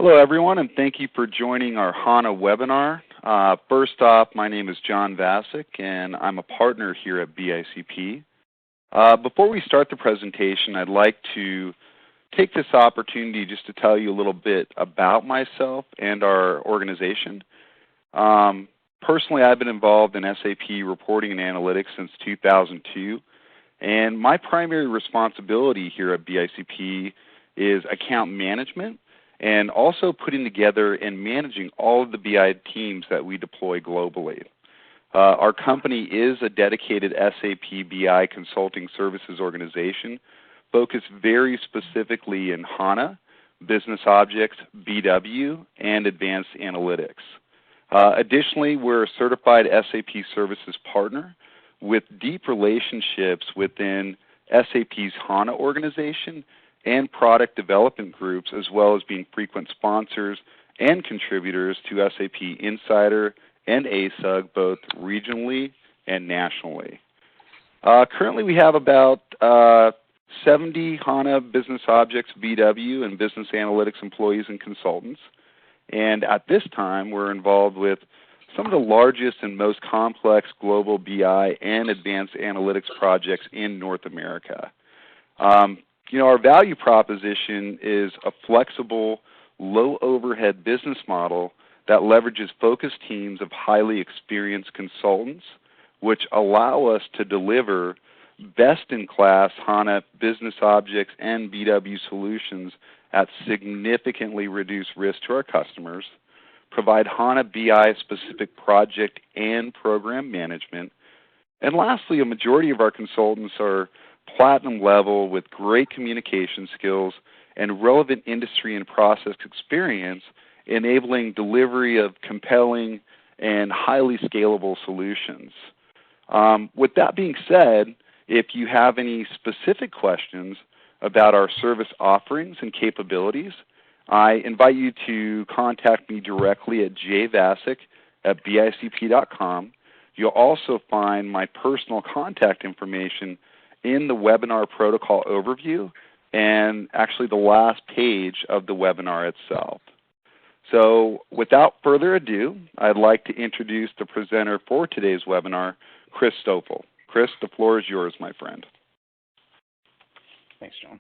Hello, everyone, and thank you for joining our HANA webinar. First off, my name is John Vasic, and I'm a partner here at BICP. Before we start the presentation, I'd like to take this opportunity just to tell you a little bit about myself and our organization. Personally, I've been involved in SAP reporting and analytics since 2002, and my primary responsibility here at BICP is account management and also putting together and managing all of the BI teams that we deploy globally. Our company is a dedicated SAP BI consulting services organization focused very specifically in HANA, Business Objects, BW, and Advanced Analytics. Additionally, we're a certified SAP services partner with deep relationships within SAP's HANA organization and product development groups, as well as being frequent sponsors and contributors to SAP Insider and ASUG, both regionally and nationally. Currently, we have about 70 HANA Business Objects, BW, and Business Analytics employees and consultants. And at this time, we're involved with some of the largest and most complex global BI and advanced analytics projects in North America. Our value proposition is a flexible, low-overhead business model that leverages focused teams of highly experienced consultants, which allow us to deliver best-in-class HANA Business Objects and BW solutions at significantly reduced risk to our customers, provide HANA BI-specific project and program management, and lastly, a majority of our consultants are platinum level with great communication skills and relevant industry and process experience, enabling delivery of compelling and highly scalable solutions. With that being said, if you have any specific questions about our service offerings and capabilities, I invite you to contact me directly at jvasic@bicp.com. You'll also find my personal contact information in the webinar protocol overview and actually the last page of the webinar itself. So without further ado, I'd like to introduce the presenter for today's webinar, Chris Stoffel. Chris, the floor is yours, my friend. Thanks, John.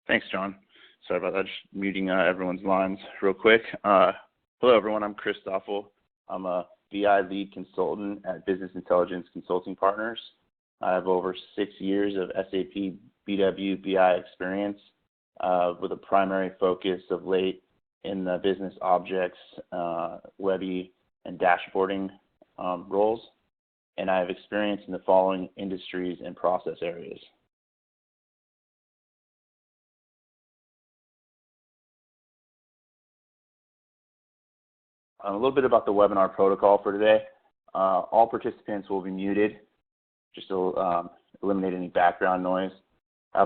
Thanks, John. Sorry about that, just muting everyone's lines real quick. Hello, everyone. I'm Chris Stoffel. I'm a BI lead consultant at Business Intelligence Consulting Partners. I have over 6 years of SAP BW BI experience with a primary focus of late in the Business Objects, Webby, and dashboarding roles. And I have experience in the following industries and process areas. A little bit about the webinar protocol for today. All participants will be muted just to eliminate any background noise.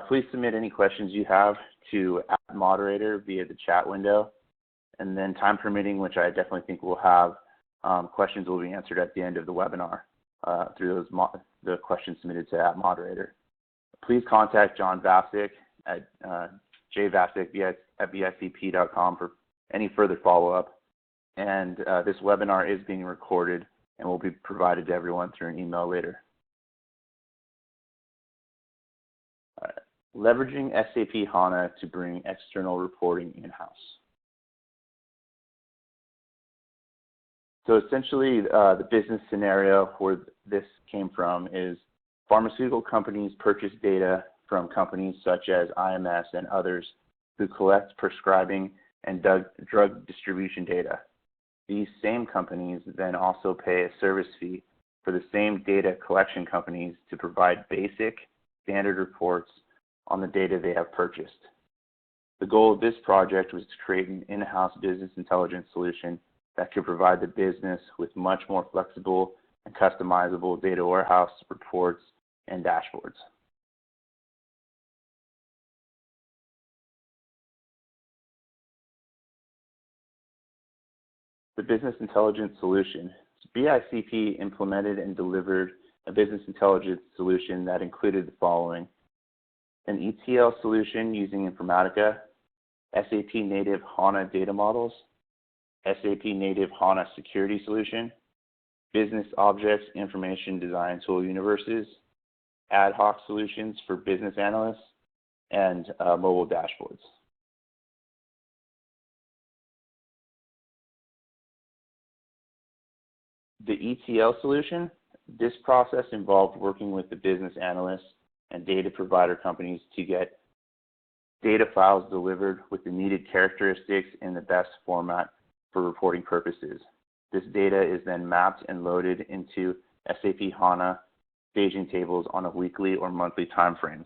Please submit any questions you have to @moderator via the chat window. And then time permitting, which I definitely think we'll have, questions will be answered at the end of the webinar through the questions submitted to @moderator. Please contact John Vasic at jvasic@bicp.com for any further follow-up. And this webinar is being recorded and will be provided to everyone through an email later. Leveraging SAP HANA to bring external reporting in-house. So essentially, the business scenario where this came from is pharmaceutical companies purchase data from companies such as IMS and others who collect prescribing and drug distribution data. These same companies then also pay a service fee for the same data collection companies to provide basic standard reports on the data they have purchased. The goal of this project was to create an in-house business intelligence solution that could provide the business with much more flexible and customizable data warehouse reports and dashboards. The business intelligence solution. BICP implemented and delivered a business intelligence solution that included the following: an ETL solution using Informatica, SAP native HANA data models, SAP native HANA security solution, business objects information design tool universes, ad hoc solutions for business analysts, and mobile dashboards. The ETL solution, this process involved working with the business analysts and data provider companies to get data files delivered with the needed characteristics in the best format for reporting purposes. This data is then mapped and loaded into SAP HANA staging tables on a weekly or monthly timeframes.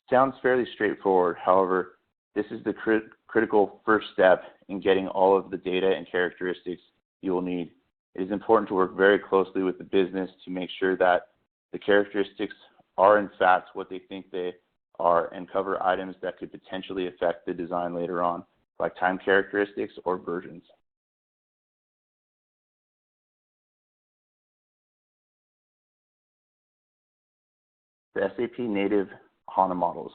Sounds fairly straightforward. However, this is the critical first step in getting all of the data and characteristics you will need. It is important to work very closely with the business to make sure that the characteristics are in fact what they think they are and cover items that could potentially affect the design later on, like time characteristics or versions. The SAP native HANA models.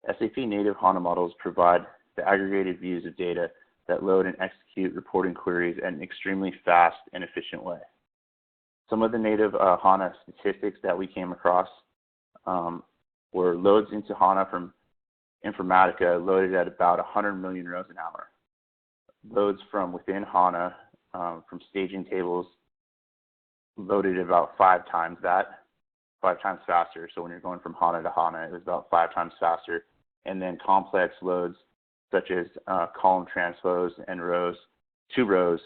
SAP native HANA models provide the aggregated views of data that load and execute reporting queries in an extremely fast and efficient way. Some of the native HANA statistics that we came across were loads into HANA from Informatica loaded at about 100 million rows an hour. Loads from within HANA from staging tables loaded about 5 times faster. So when you're going from HANA to HANA, it was about 5 times faster. And then complex loads such as column transpose and rows, 2 rows,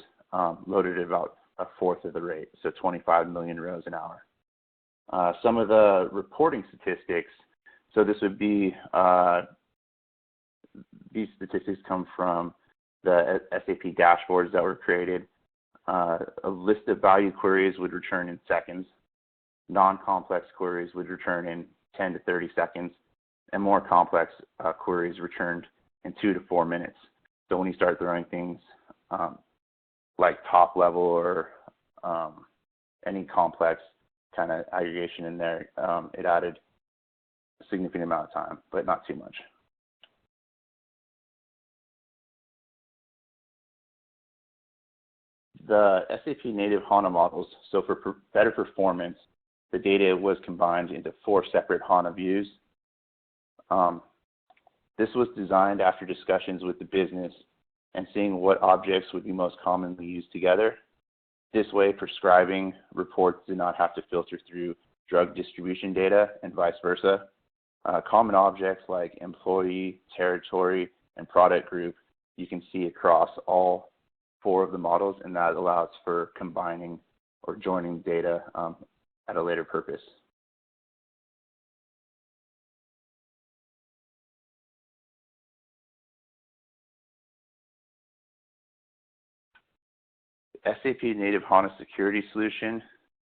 loaded at about a fourth of the rate, so 25 million rows an hour. Some of the reporting statistics, so this would be, these statistics come from the SAP dashboards that were created. A list of value queries would return in seconds. Non-complex queries would return in 10 to 30 seconds, and more complex queries returned in 2 to 4 minutes. So when you start throwing things like top level or any complex kind of aggregation in there, it added a significant amount of time, but not too much. The SAP native HANA models, so for better performance, the data was combined into 4 separate HANA views. This was designed after discussions with the business and seeing what objects would be most commonly used together. This way, prescribing reports did not have to filter through drug distribution data and vice versa. Common objects like employee, territory, and product group you can see across all 4 of the models, and that allows for combining or joining data at a later purpose. SAP native HANA security solution.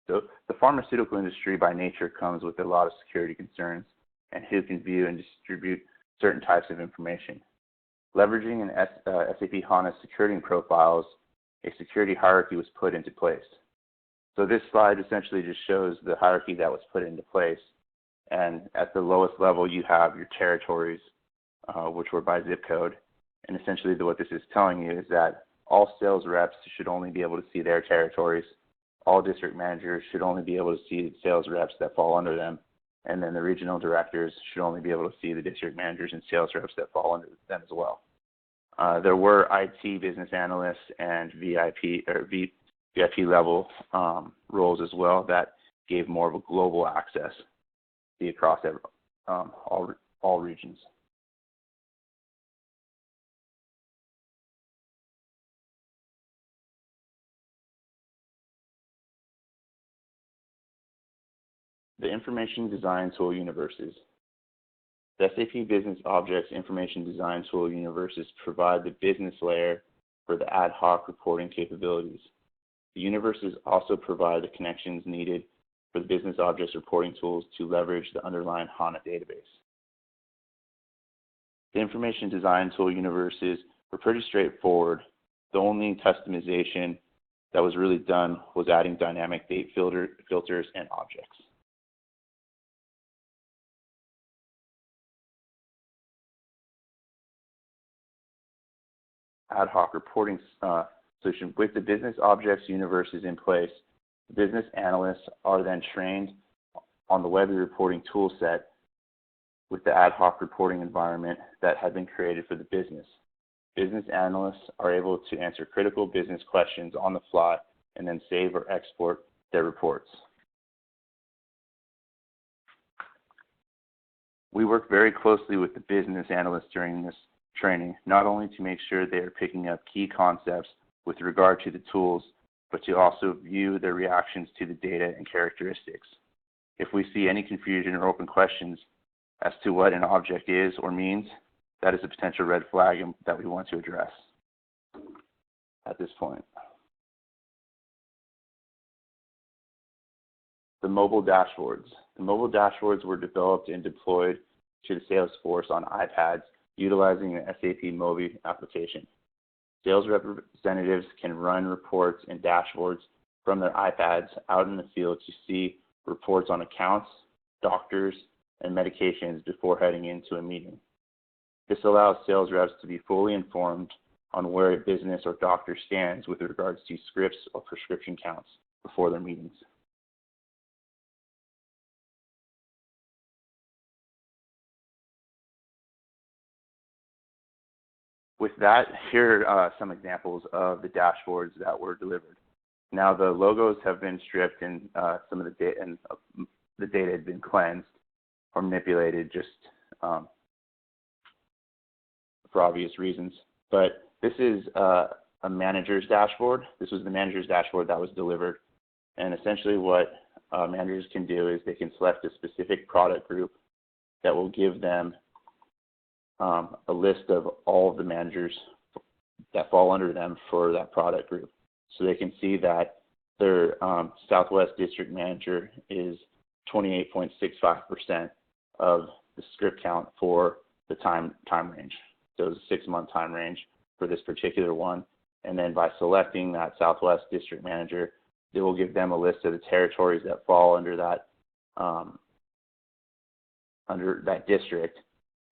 So the pharmaceutical industry by nature comes with a lot of security concerns and who can view and distribute certain types of information. Leveraging an SAP HANA security profiles, a security hierarchy was put into place. So this slide essentially just shows the hierarchy that was put into place. And at the lowest level, you have your territories, which were by zip code. And essentially what this is telling you is that all sales reps should only be able to see their territories. All district managers should only be able to see sales reps that fall under them. And then the regional directors should only be able to see the district managers and sales reps that fall under them as well. There were IT business analysts and VIP level roles as well that gave more of a global access across all regions. The Information Design Tool Universes. The SAP Business Objects Information Design Tool Universes provide the business layer for the ad hoc reporting capabilities. The universes also provide the connections needed for the business objects reporting tools to leverage the underlying HANA database. The Information Design Tool Universes were pretty straightforward. The only customization that was really done was adding dynamic date filters and objects. Ad hoc reporting solution. With the business objects universes in place, business analysts are then trained on the Webby reporting tool set with the ad hoc reporting environment that had been created for the business. Business analysts are able to answer critical business questions on the fly and then save or export their reports. We work very closely with the business analysts during this training, not only to make sure they are picking up key concepts with regard to the tools, but to also view their reactions to the data and characteristics. If we see any confusion or open questions as to what an object is or means, that is a potential red flag that we want to address at this point. The mobile dashboards. The mobile dashboards were developed and deployed to the Salesforce on iPads utilizing the SAP Mobi application. Sales representatives can run reports and dashboards from their iPads out in the field to see reports on accounts, doctors, and medications before heading into a meeting. This allows sales reps to be fully informed on where a business or doctor stands with regards to scripts or prescription counts before their meetings. With that, here are some examples of the dashboards that were delivered. Now the logos have been stripped and some of the data had been cleansed or manipulated just for obvious reasons. But this is a manager's dashboard. This was the manager's dashboard that was delivered. And essentially what managers can do is they can select a specific product group that will give them a list of all of the managers that fall under them for that product group. So they can see that their Southwest District Manager is 28.65% of the script count for the time range. So it's a 6-month time range for this particular one. And then by selecting that Southwest District Manager, it will give them a list of the territories that fall under that district,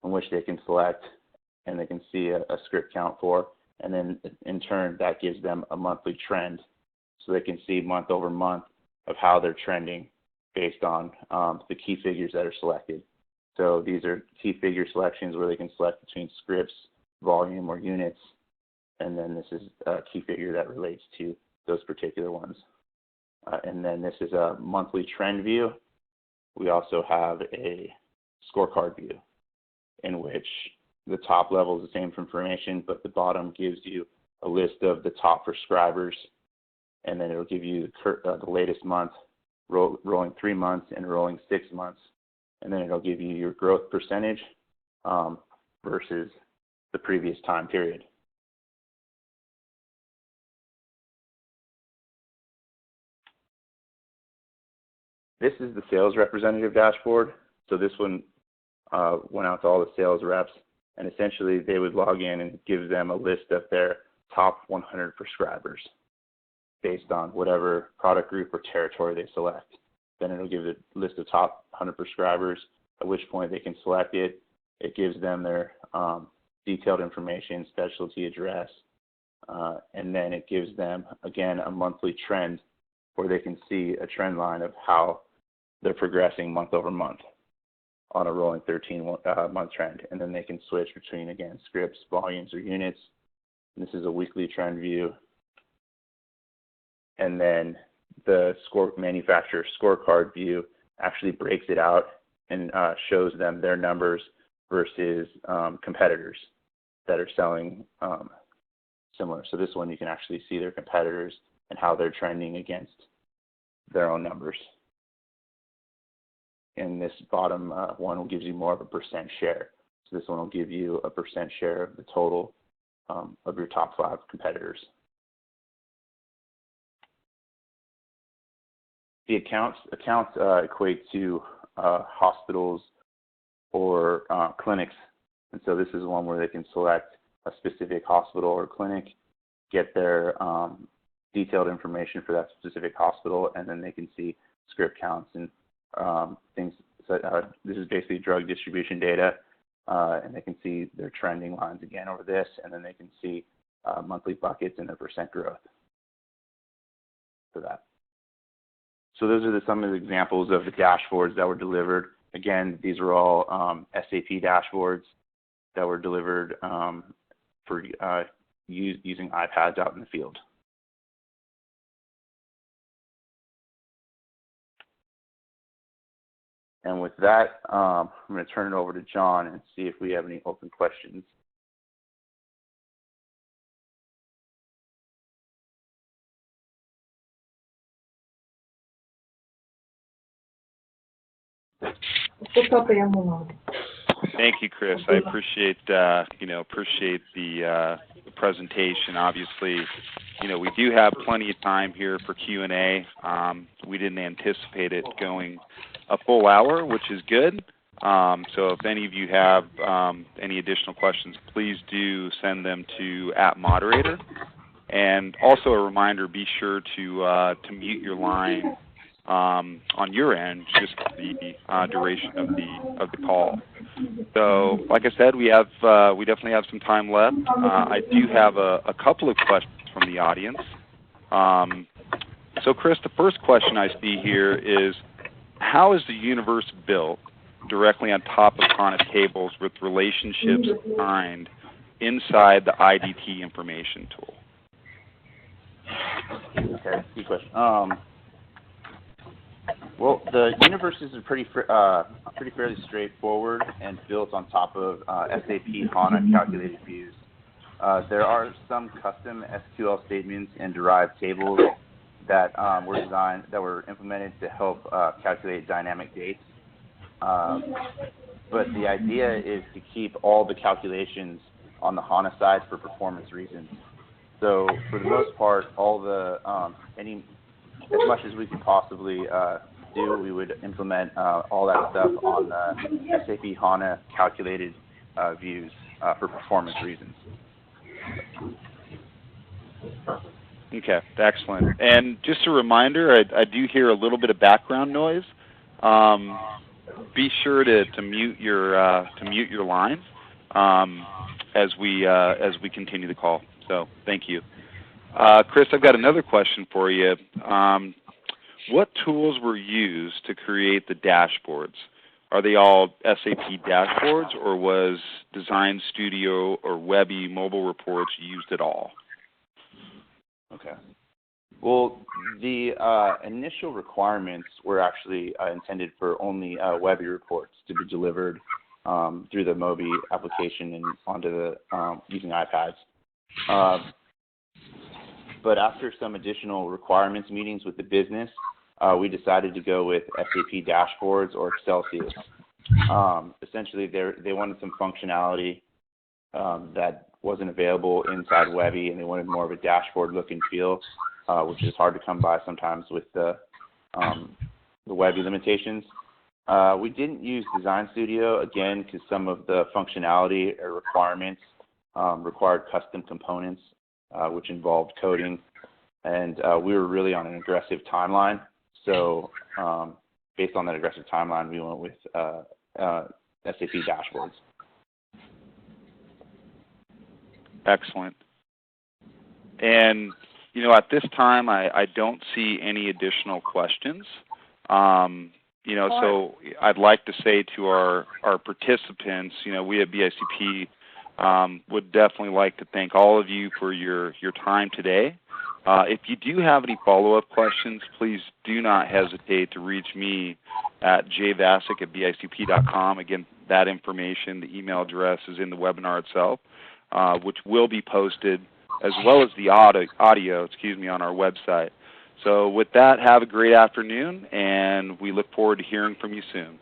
in which they can select and they can see a script count for. And then in turn, that gives them a monthly trend. So they can see month over month of how they're trending based on the key figures that are selected. So these are key figure selections where they can select between scripts, volume, or units. And then this is a key figure that relates to those particular ones. And then this is a monthly trend view. We also have a scorecard view, in which the top level is the same information, but the bottom gives you a list of the top prescribers, and then it'll give you the latest month, rolling 3 months and rolling 6 months, and then it'll give you your growth percentage versus the previous time period. This is the sales representative dashboard. So this one went out to all the sales reps, and essentially they would log in and give them a list of their top 100 prescribers based on whatever product group or territory they select. Then it'll give a list of top 100 prescribers, at which point they can select it. It gives them their detailed information, specialty address, and then it gives them, again, a monthly trend where they can see a trend line of how they're progressing month over month on a rolling 13-month trend. And then they can switch between, again, scripts, volumes, or units. And this is a weekly trend view. And then the manufacturer scorecard view actually breaks it out and shows them their numbers versus competitors that are selling similar. So this one, you can actually see their competitors and how they're trending against their own numbers. And this bottom one gives you more of a percent share. So this one will give you a percent share of the total of your top 5 competitors. The accounts equate to hospitals or clinics. And so this is one where they can select a specific hospital or clinic get their detailed information for that specific hospital, and then they can see script counts and things. So, this is basically drug distribution data, and they can see their trending lines again over this, and then they can see monthly buckets and their percent growth for that. So those are some of the examples of the dashboards that were delivered. Again, these are all SAP dashboards that were delivered for using iPads out in the field. And with that, I'm going to turn it over to John and see if we have any open questions. Thank you, Chris. I appreciate appreciate the presentation. Obviously, we do have plenty of time here for Q&A. We didn't anticipate it going a full hour, which is good. So if any of you have any additional questions, please do send them to @moderator. And also a reminder: be sure to mute your line on your end, just for the duration of the call. So, like I said, we definitely have some time left. I do have a couple of questions from the audience. So, Chris, the first question I see here is, how is the universe built directly on top of HANA tables with relationships assigned inside the IDT information tool? Okay, good question. Well, the universe is pretty fairly straightforward and built on top of SAP HANA calculated views. There are some custom SQL statements and derived tables that were implemented to help calculate dynamic dates. But the idea is to keep all the calculations on the HANA side for performance reasons. So for the most part, all the as much as we can possibly do, we would implement all that stuff on the SAP HANA calculated views for performance reasons. Okay, excellent. And just a reminder, I do hear a little bit of background noise. Be sure to mute your line as we continue the call. So thank you. Chris, I've got another question for you. What tools were used to create the dashboards? Are they all SAP dashboards, or was Design Studio or Webby mobile reports used at all? Okay. Well, the initial requirements were actually intended for only Webby reports to be delivered through the Moby application and onto the using iPads. But after some additional requirements meetings with the business, we decided to go with SAP dashboards or Excelsius. Essentially, they wanted some functionality that wasn't available inside Webby, and they wanted more of a dashboard look and feel, which is hard to come by sometimes with the Webby limitations. We didn't use Design Studio, again, because some of the functionality or requirements required custom components, which involved coding, and we were really on an aggressive timeline. So based on that aggressive timeline, we went with SAP dashboards. Excellent. And, at this time, I don't see any additional questions. So I'd like to say to our participants, we at BICP would definitely like to thank all of you for your time today. If you do have any follow-up questions, please do not hesitate to reach me at jvasic@bicp.com. Again, that information, the email address, is in the webinar itself, which will be posted, as well as the audio, on our website. So with that, have a great afternoon, and we look forward to hearing from you soon.